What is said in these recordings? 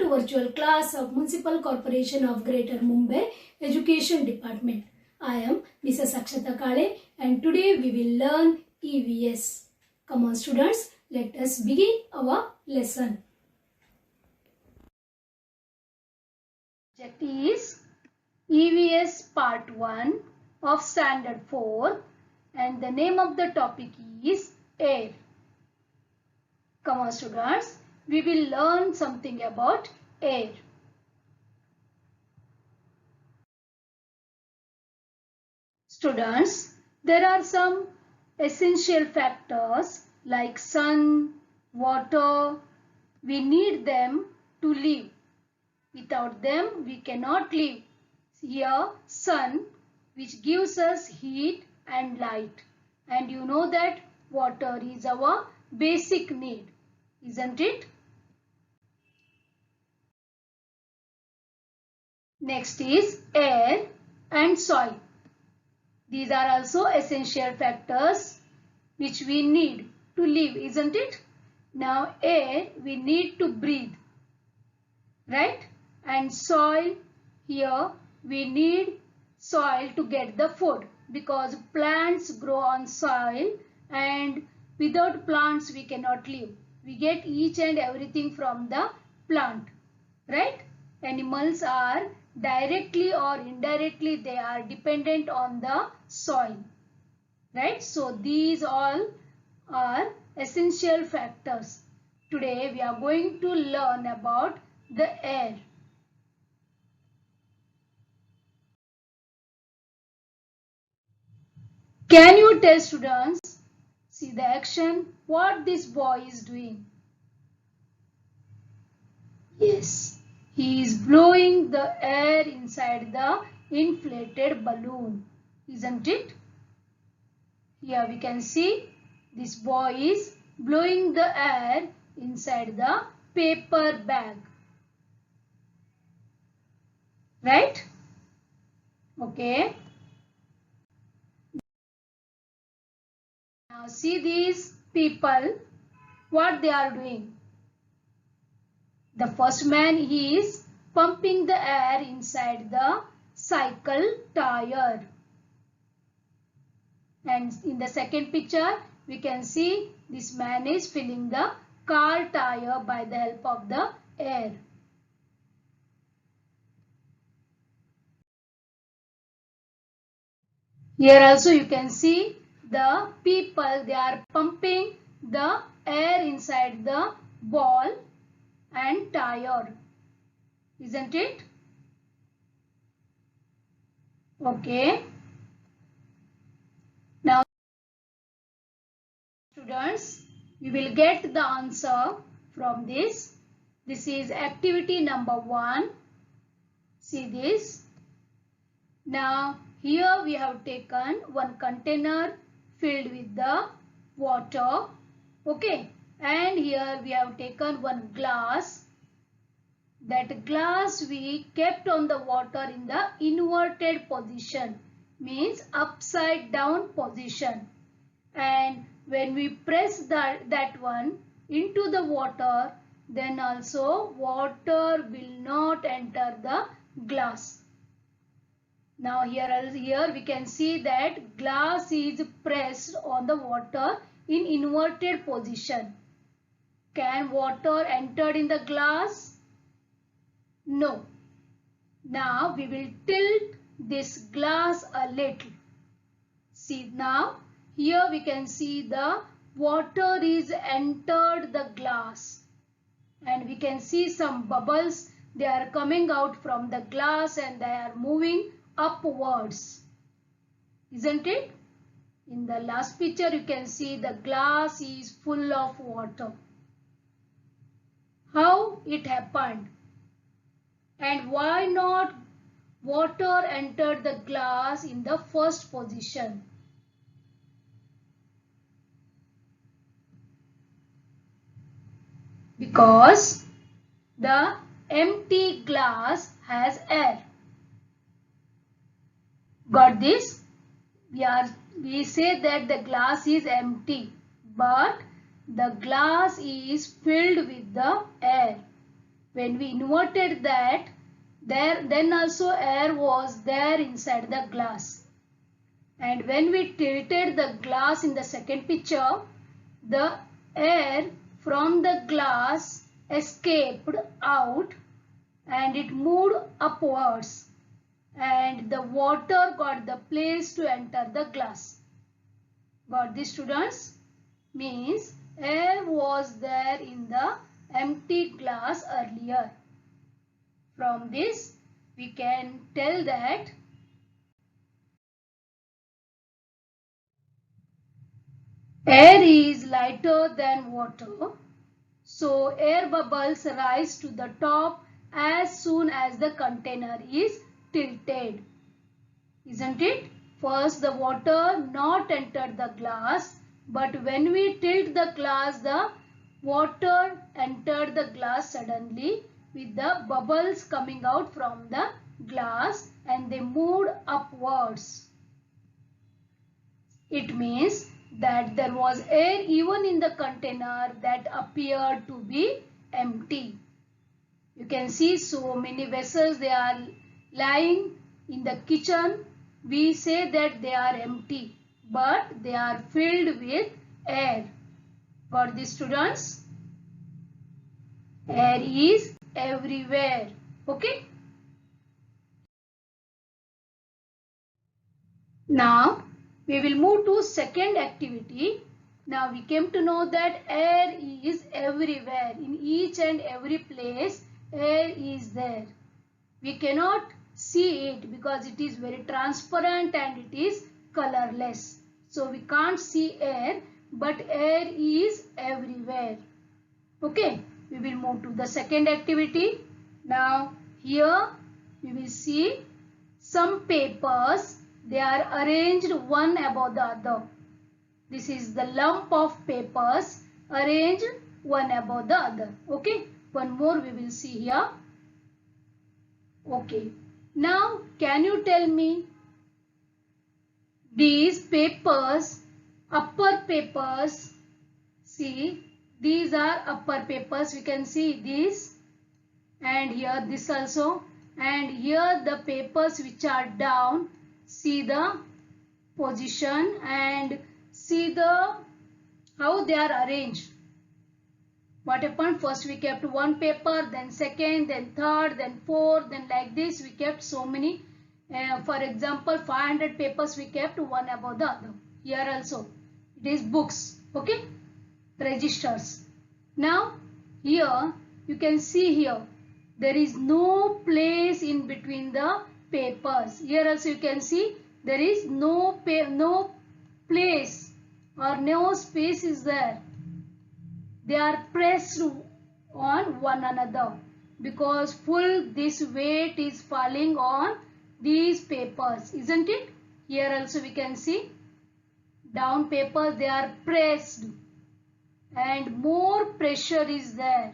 to virtual class of Municipal Corporation of Greater Mumbai Education Department. I am Mrs. Akshata Kale and today we will learn EVS. Come on students, let us begin our lesson. Subject is EVS Part 1 of Standard 4 and the name of the topic is air. Come on students, we will learn something about air. Students, there are some essential factors like sun, water. We need them to live. Without them, we cannot live. Here, sun, which gives us heat and light. And you know that water is our basic need, isn't it? Next is air and soil. These are also essential factors which we need to live, isn't it? Now air we need to breathe, right? And soil, here we need soil to get the food because plants grow on soil and without plants we cannot live. We get each and everything from the plant, right? Animals are directly or indirectly they are dependent on the soil, right? So these all are essential factors. Today we are going to learn about the air. Can you tell students, see the action, what this boy is doing? Yes, he is blowing the air inside the inflated balloon, isn't it? Here we can see this boy is blowing the air inside the paper bag, right? Okay. Now see these people, what they are doing. The first man, he is pumping the air inside the cycle tire. And in the second picture, we can see this man is filling the car tire by the help of the air. Here also you can see the people, they are pumping the air inside the ball and tire, isn't it? Okay. Now students, we will get the answer from this. This is activity number 1. See this. Now here we have taken one container filled with the water. Okay. And here we have taken one glass. That glass we kept on the water in the inverted position, means upside down position. And when we press that one into the water, then also water will not enter the glass. Now here we can see that glass is pressed on the water in inverted position. Can water enter in the glass? No. Now we will tilt this glass a little. See now, here we can see the water is entered the glass and we can see some bubbles. They are coming out from the glass and they are moving upwards, isn't it? In the last picture you can see the glass is full of water. How it happened? And why not water entered the glass in the first position? Because the empty glass has air. Got this? We say that the glass is empty, but the glass is filled with the air. When we inverted that, then also air was there inside the glass. And when we tilted the glass in the second picture, the air from the glass escaped out and it moved upwards, and the water got the place to enter the glass. Got this, students? Means air was there in the empty glass earlier. From this we can tell that air is lighter than water, so air bubbles rise to the top as soon as the container is tilted. Isn't it? First the water not entered the glass, but when we tilt the glass, the water entered the glass suddenly with the bubbles coming out from the glass and they moved upwards. It means that there was air even in the container that appeared to be empty. You can see so many vessels, they are lying in the kitchen. We say that they are empty, but they are filled with air. Got this, students? Air is everywhere. Okay. Now we will move to second activity. Now we came to know that air is everywhere. In each and every place air is there. We cannot see it because it is very transparent and it is colorless. So we can't see air, but air is everywhere. Okay, we will move to the second activity. Now here we will see some papers. They are arranged one above the other. This is the lump of papers arranged one above the other. Okay, one more we will see here. Okay, now can you tell me these papers, upper papers, see these are upper papers, we can see this and here this also, and here the papers which are down, see the position and see the how they are arranged. What happened? First we kept one paper, then second, then third, then fourth, then like this we kept so many. For example, 500 papers we kept one above the other. Here also it is books. Okay, registers. Now here you can see here there is no place in between the papers. Here also you can see there is no place or no space is there. They are pressed on one another because full this weight is falling on these papers, isn't it? Here also we can see down papers, they are pressed and more pressure is there.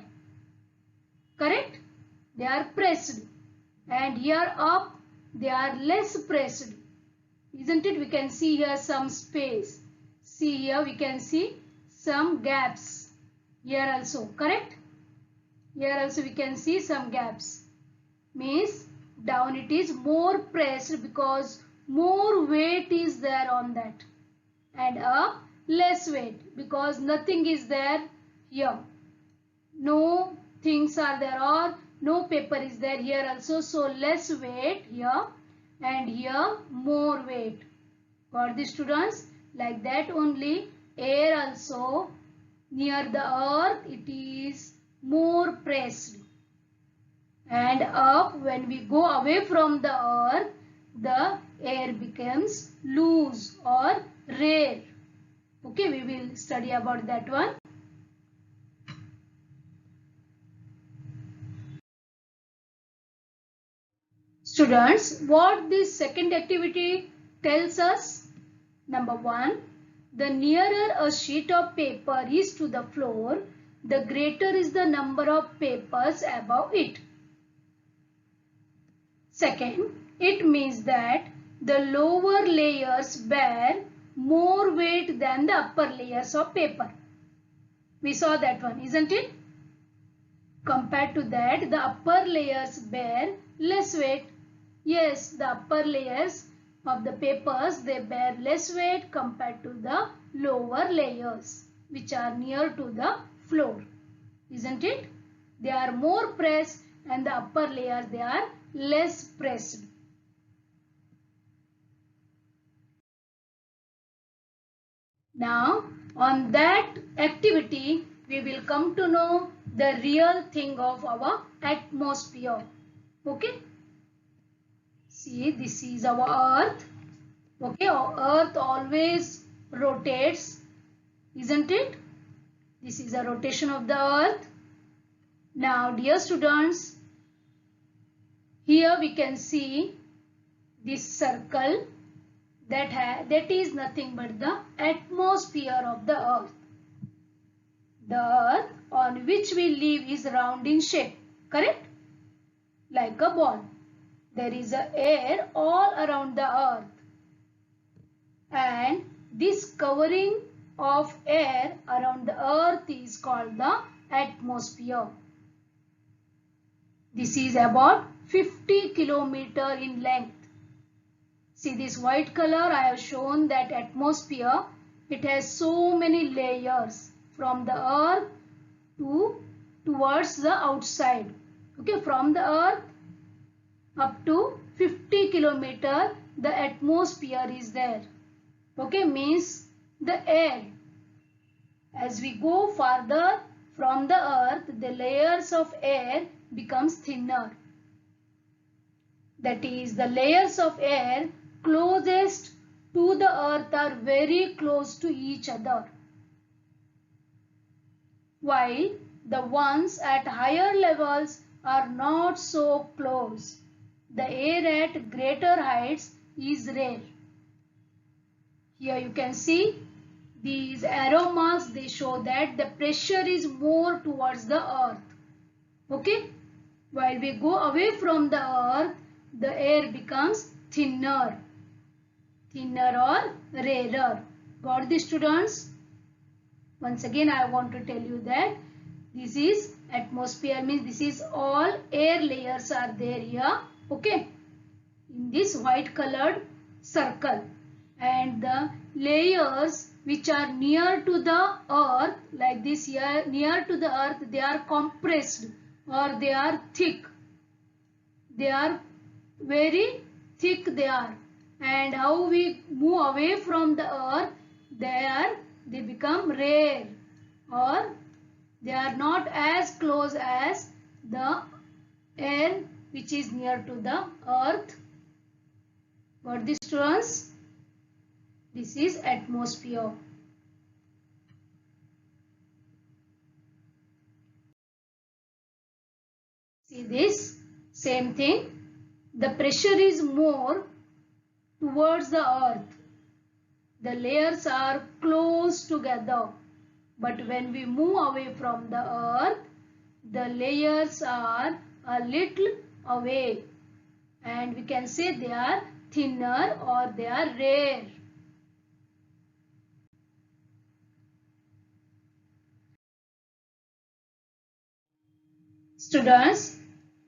Correct? They are pressed, and here up they are less pressed, isn't it? We can see here some space. See here we can see some gaps. Here also, correct? Here also we can see some gaps. Means down it is more pressed because more weight is there on that, and up less weight because nothing is there here. No things are there or no paper is there here also, so less weight here and here more weight. Got this, students? Like that only air also near the earth it is more pressed, and up when we go away from the earth the air becomes loose or rare. Okay, we will study about that one. Students, what this second activity tells us? Number 1, the nearer a sheet of paper is to the floor, the greater is the number of papers above it. Second, it means that the lower layers bear more weight than the upper layers of paper. We saw that one, isn't it? Compared to that, the upper layers bear less weight. Yes, the upper layers of the papers, they bear less weight compared to the lower layers which are near to the floor. Isn't it? They are more pressed and the upper layers, they are less pressed. Now, on that activity, we will come to know the real thing of our atmosphere. Okay? See, this is our earth. Okay, our earth always rotates, isn't it? This is a rotation of the earth. Now, dear students, here we can see this circle that is nothing but the atmosphere of the earth. The earth on which we live is round in shape, correct? Like a ball. There is a air all around the earth. And this covering of air around the earth is called the atmosphere. This is about 50 kilometer in length. See this white color, I have shown that atmosphere, it has so many layers from the earth towards the outside. Okay, from the earth up to 50 kilometer, the atmosphere is there. Okay, means the air. As we go farther from the earth, the layers of air becomes thinner. That is, the layers of air closest to the earth are very close to each other, while the ones at higher levels are not so close. The air at greater heights is rare. Here you can see these arrow marks, they show that the pressure is more towards the earth. Okay? While we go away from the earth, the air becomes thinner or rarer. Got this, students? Once again, I want to tell you that this is atmosphere, means this is all air layers are there here. Okay? In this white colored circle. And the layers which are near to the earth, like this here, near to the earth, they are compressed or they are thick. They are very thick they are. And how we move away from the earth, they become rare or they are not as close as the air which is near to the earth. Got this, students? This is atmosphere. See this? Same thing. The pressure is more towards the earth. The layers are close together. But when we move away from the earth, the layers are a little away. And we can say they are thinner or they are rare. Students,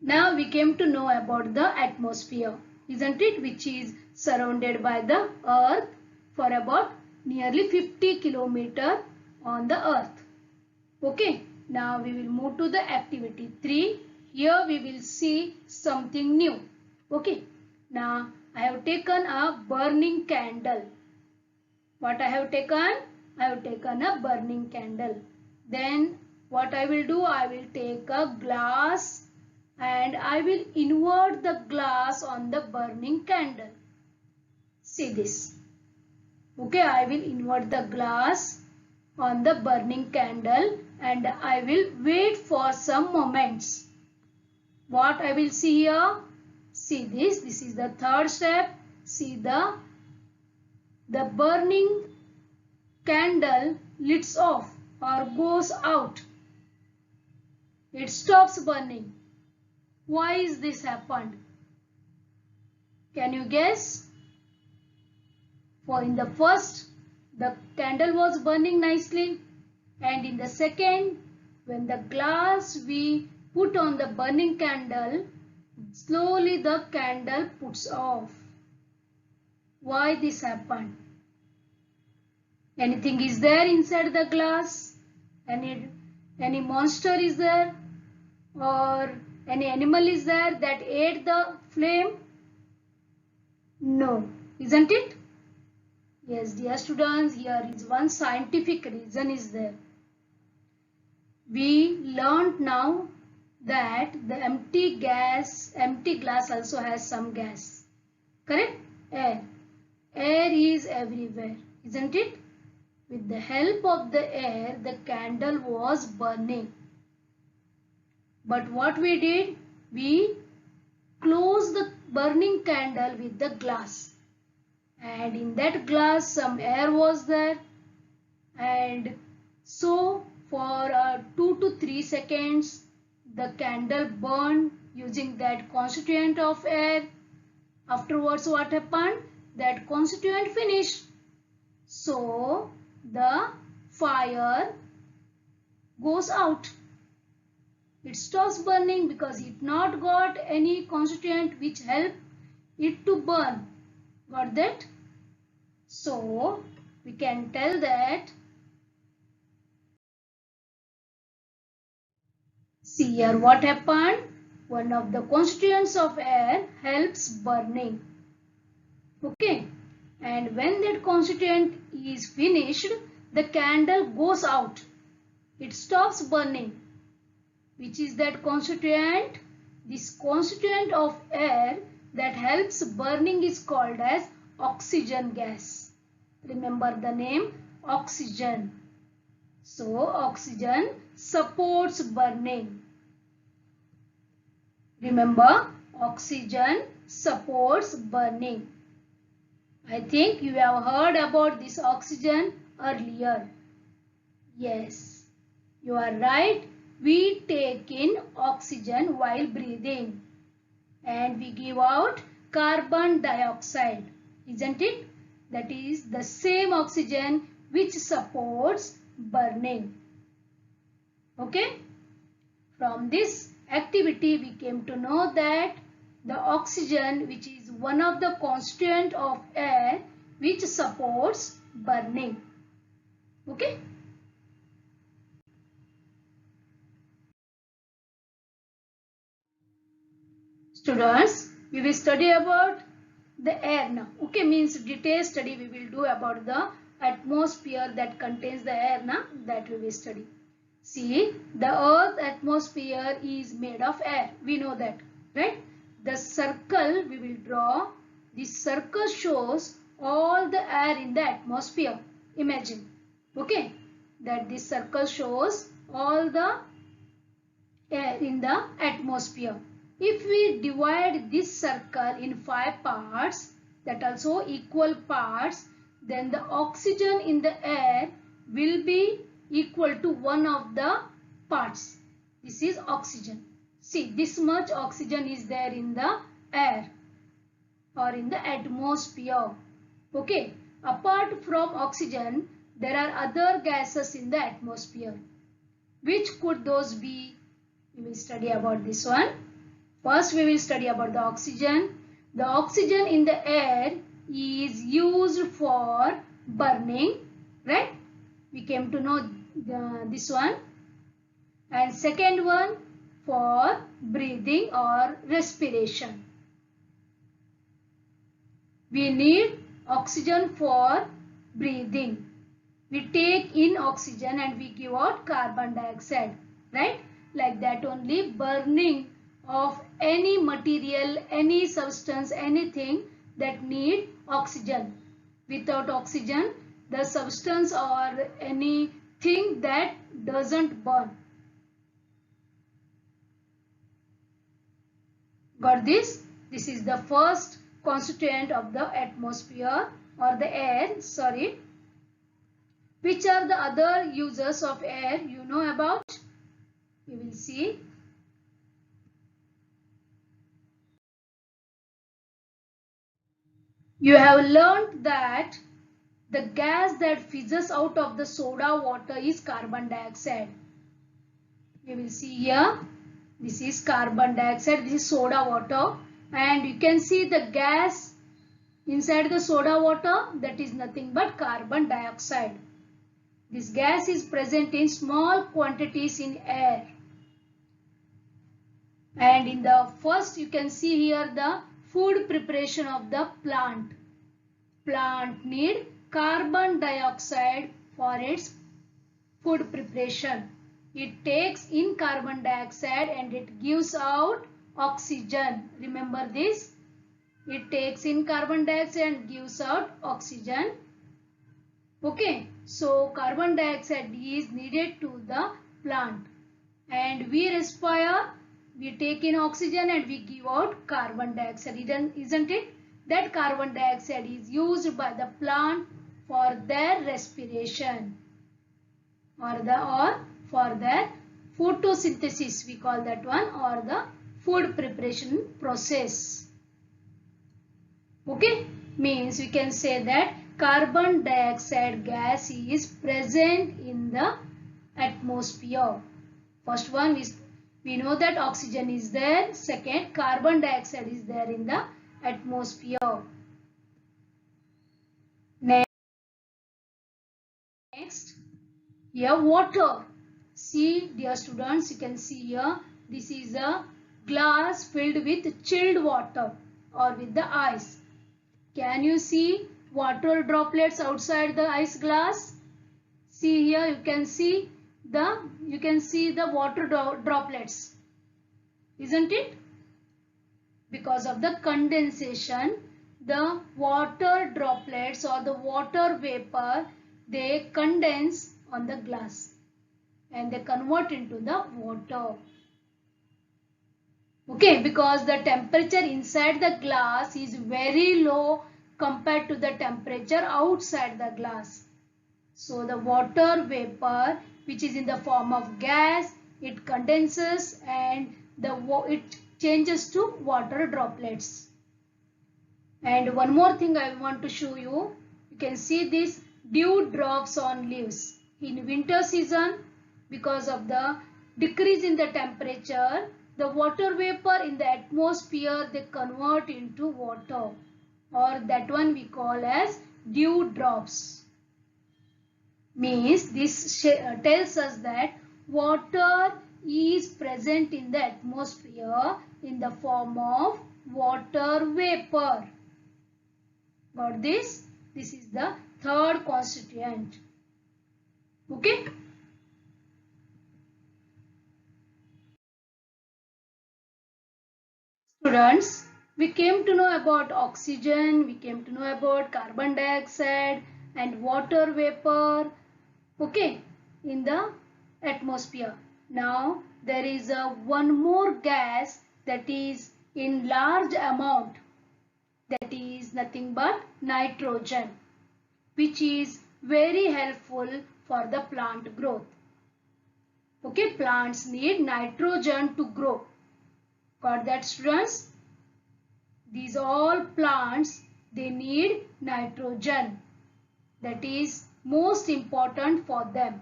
now we came to know about the atmosphere, isn't it? Which is surrounded by the earth for about nearly 50 kilometers on the earth. Okay, now we will move to the activity 3. Here we will see something new. Okay, now I have taken a burning candle. What I have taken? I have taken a burning candle. Then what I will do? I will take a glass and I will invert the glass on the burning candle. See this. Okay, I will invert the glass on the burning candle and I will wait for some moments. What I will see here? See this. This is the third step. See the burning candle lights off or goes out. It stops burning. Why is this happened? Can you guess? For in the first, the candle was burning nicely, and in the second, when the glass we put on the burning candle, slowly the candle puts off. Why this happened? Anything is there inside the glass? Any monster is there? Or any animal is there that ate the flame? No, isn't it? Yes, dear students, here is one scientific reason is there. We learned now that the empty glass also has some gas. Correct? Air. Air is everywhere, isn't it? With the help of the air, the candle was burning. But what we did? We closed the burning candle with the glass. And in that glass some air was there. And so for 2 to 3 seconds, the candle burned using that constituent of air. Afterwards, what happened? That constituent finished. So the fire goes out. It stops burning because it not got any constituent which help it to burn. Got that? So we can tell that. See here what happened. One of the constituents of air helps burning. Okay. And when that constituent is finished, the candle goes out. It stops burning. Which is that constituent? This constituent of air that helps burning is called as oxygen gas. Remember the name oxygen. So oxygen supports burning. Remember, oxygen supports burning. I think you have heard about this oxygen earlier. Yes, you are right. We take in oxygen while breathing and we give out carbon dioxide, isn't it? That is the same oxygen which supports burning. Okay? From this activity we came to know that the oxygen, which is one of the constituent of air which supports burning. Okay? Students, we will study about the air now. Okay, means detailed study we will do about the atmosphere that contains the air now, that we will study. See, the earth atmosphere is made of air. We know that, right? The circle we will draw. This circle shows all the air in the atmosphere. Imagine, okay, that this circle shows all the air in the atmosphere. If we divide this circle in 5 parts, that also equal parts, then the oxygen in the air will be equal to one of the parts. This is oxygen. See, this much oxygen is there in the air or in the atmosphere. Okay, apart from oxygen, there are other gases in the atmosphere. Which could those be? We will study about this one. First, we will study about the oxygen. The oxygen in the air is used for burning, right? We came to know this one. And second one, for breathing or respiration. We need oxygen for breathing. We take in oxygen and we give out carbon dioxide, right? Like that only burning of any material, any substance, anything that need oxygen. Without oxygen, the substance or anything that doesn't burn. Got this? This is the first constituent of the atmosphere or the air, sorry. Which are the other uses of air you know about? We will see. You have learned that the gas that fizzes out of the soda water is carbon dioxide. We will see here. This is carbon dioxide, this is soda water, and you can see the gas inside the soda water, that is nothing but carbon dioxide. This gas is present in small quantities in air. And in the first you can see here the food preparation of the plant. Plant need carbon dioxide for its food preparation. It takes in carbon dioxide and it gives out oxygen. Remember this? It takes in carbon dioxide and gives out oxygen. Okay, so carbon dioxide is needed to the plant. And we respire, we take in oxygen and we give out carbon dioxide, isn't it? That carbon dioxide is used by the plant for their respiration or for their photosynthesis, we call that one, or the food preparation process. Okay, means we can say that carbon dioxide gas is present in the atmosphere. First one is, we know that oxygen is there. Second, carbon dioxide is there in the atmosphere. Next, here water. See dear students, you can see here, this is a glass filled with chilled water or with the ice. Can you see water droplets outside the ice glass? See here, you can see the water droplets, isn't it? Because of the condensation, the water droplets or the water vapor, they condense on the glass and they convert into the water. Okay, because the temperature inside the glass is very low compared to the temperature outside the glass. So the water vapor, which is in the form of gas, it condenses and it changes to water droplets. And one more thing I want to show you. You can see these dew drops on leaves. In winter season, because of the decrease in the temperature, the water vapor in the atmosphere, they convert into water, or that one we call as dew drops. Means this tells us that water is present in the atmosphere in the form of water vapor. Got this? This is the third constituent. Okay. Students, we came to know about oxygen, we came to know about carbon dioxide and water vapor, okay, in the atmosphere. Now there is one more gas that is in large amount, that is nothing but nitrogen, which is very helpful for the plant growth. Okay, plants need nitrogen to grow. Got that, students? These all plants, they need nitrogen. That is most important for them.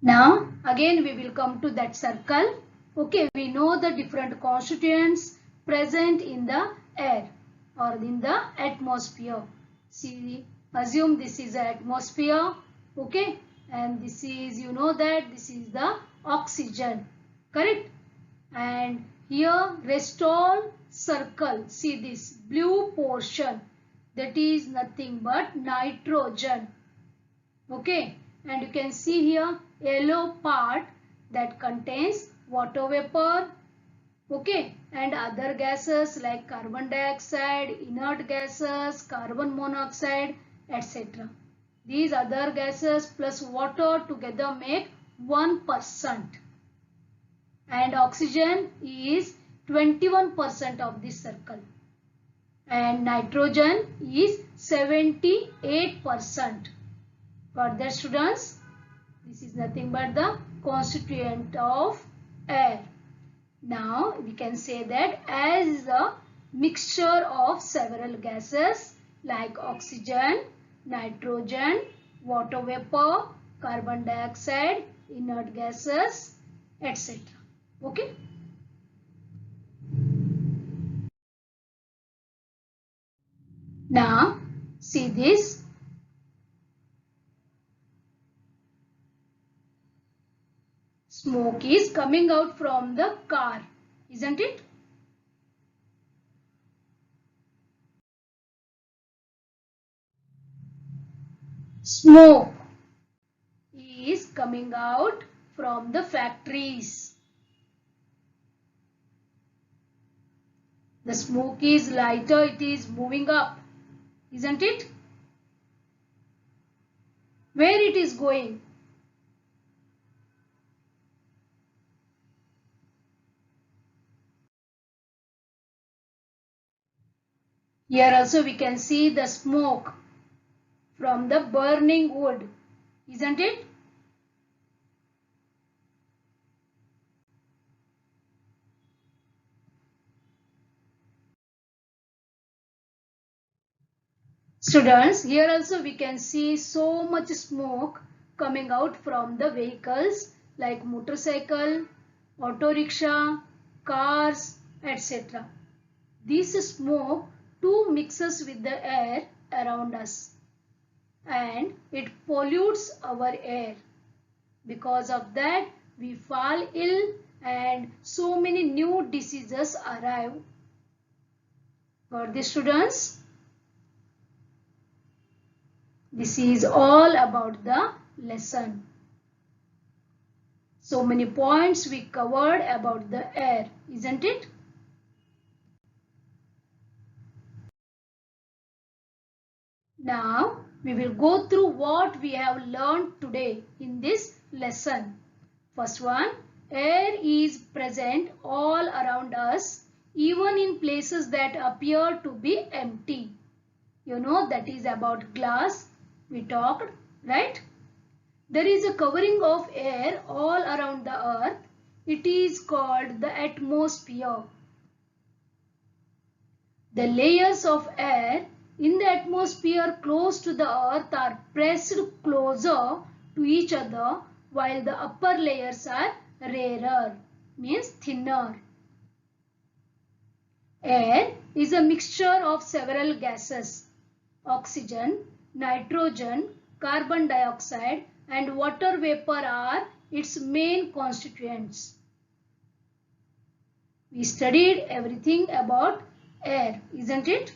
Now again we will come to that circle. Okay, we know the different constituents present in the air or in the atmosphere. See, assume this is the atmosphere. Okay, and this is, you know that this is the oxygen, correct? And here rest all circle, see this blue portion, that is nothing but nitrogen. Okay, and you can see here yellow part that contains water vapor, okay, and other gases like carbon dioxide, inert gases, carbon monoxide, etc. These other gases plus water together make 1%, and oxygen is 21% of this circle, and nitrogen is 78%. Got that, students? This is nothing but the constituent of air. Now we can say that air is a mixture of several gases like oxygen, nitrogen, water vapor, carbon dioxide, inert gases, etc. Okay. Now see this. Smoke is coming out from the car, isn't it? Smoke is coming out from the factories. The smoke is lighter, it is moving up, isn't it? Where it is going? Here also we can see the smoke from the burning wood, isn't it? Students, here also we can see so much smoke coming out from the vehicles like motorcycle, auto rickshaw, cars, etc. This smoke too mixes with the air around us and it pollutes our air. Because of that, we fall ill and so many new diseases arrive. Got this, students? This is all about the lesson. So many points we covered about the air, isn't it? Now we will go through what we have learned today in this lesson. First one, air is present all around us, even in places that appear to be empty. You know, that is about glass. We talked, right? There is a covering of air all around the earth. It is called the atmosphere. The layers of air in the atmosphere close to the earth are pressed closer to each other while the upper layers are rarer, means thinner. Air is a mixture of several gases. Oxygen, nitrogen, carbon dioxide and water vapor are its main constituents. We studied everything about air, isn't it?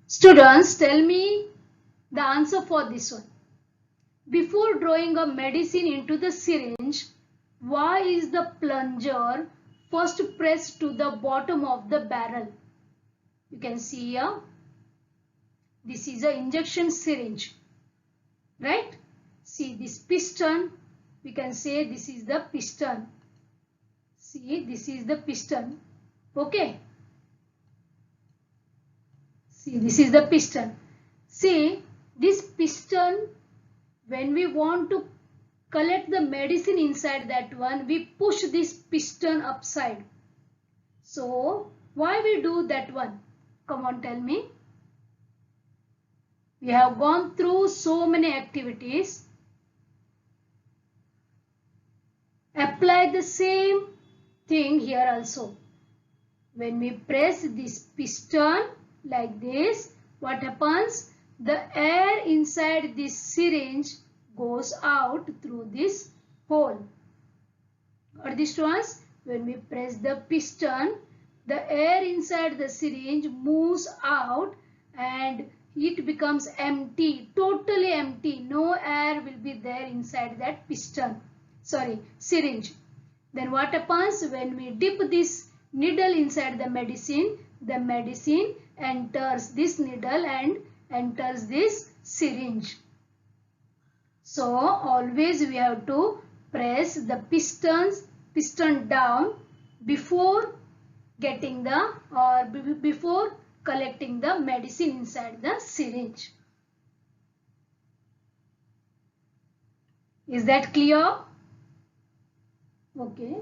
Students, tell me the answer for this one. Before drawing a medicine into the syringe, why is the plunger first pressed to the bottom of the barrel? You can see here, this is an injection syringe, right? See this piston, we can say this is the piston. See, this is the piston, okay? See, this is the piston. See, this piston, when we want to collect the medicine inside that one, we push this piston upside. So, why we do that one? Come on, tell me. We have gone through so many activities. Apply the same thing here also. When we press this piston like this, what happens? The air inside this syringe goes out through this hole. Got this to us? When we press the piston, the air inside the syringe moves out and it becomes empty, totally empty. No air will be there inside that piston. Sorry, syringe. Then what happens when we dip this needle inside the medicine enters this needle and enters this syringe. So always we have to press the piston down before getting the before collecting the medicine inside the syringe. Is that clear? Okay.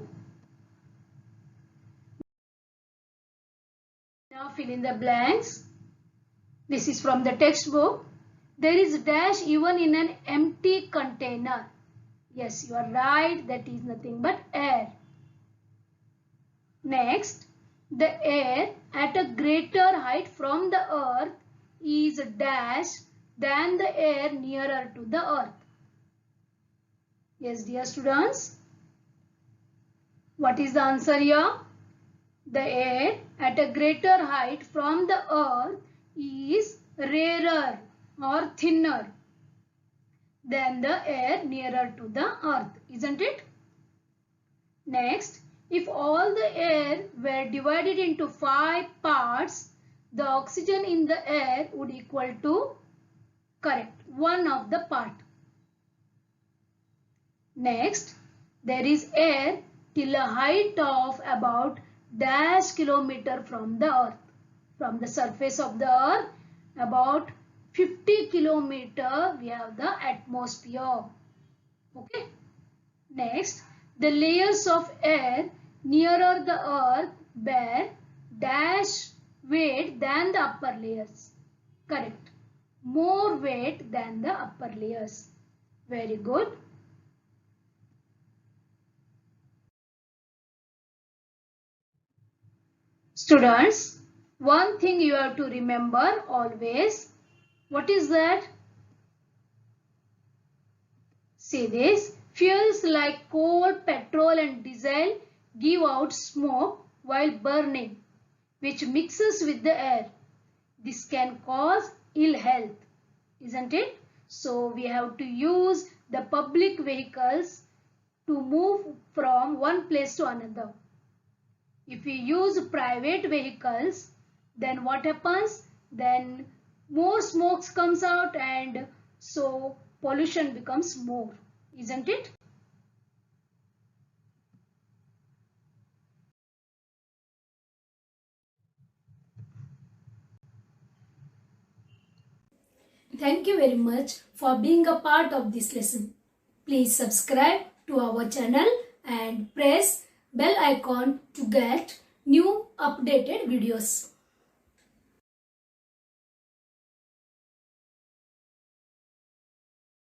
Now fill in the blanks. This is from the textbook. There is dash even in an empty container. Yes, you are right. That is nothing but air. Next, the air at a greater height from the earth is dash than the air nearer to the earth. Yes, dear students. What is the answer here? The air at a greater height from the earth is rarer or thinner than the air nearer to the earth, isn't it? Next, if all the air were divided into 5 parts, the oxygen in the air would equal to, correct, 1 of the part. Next, there is air till a height of about dash kilometer from the earth. From the surface of the earth, about 50 kilometer we have the atmosphere. Okay. Next, the layers of air nearer the earth bear dash weight than the upper layers. Correct. More weight than the upper layers. Very good. Students, one thing you have to remember always. What is that? See this. Fuels like coal, petrol and diesel give out smoke while burning, which mixes with the air. This can cause ill health, isn't it? So we have to use the public vehicles to move from one place to another. If we use private vehicles, then what happens? Then more smokes comes out and so pollution becomes more, isn't it? Thank you very much for being a part of this lesson. Please subscribe to our channel and press bell icon to get new updated videos.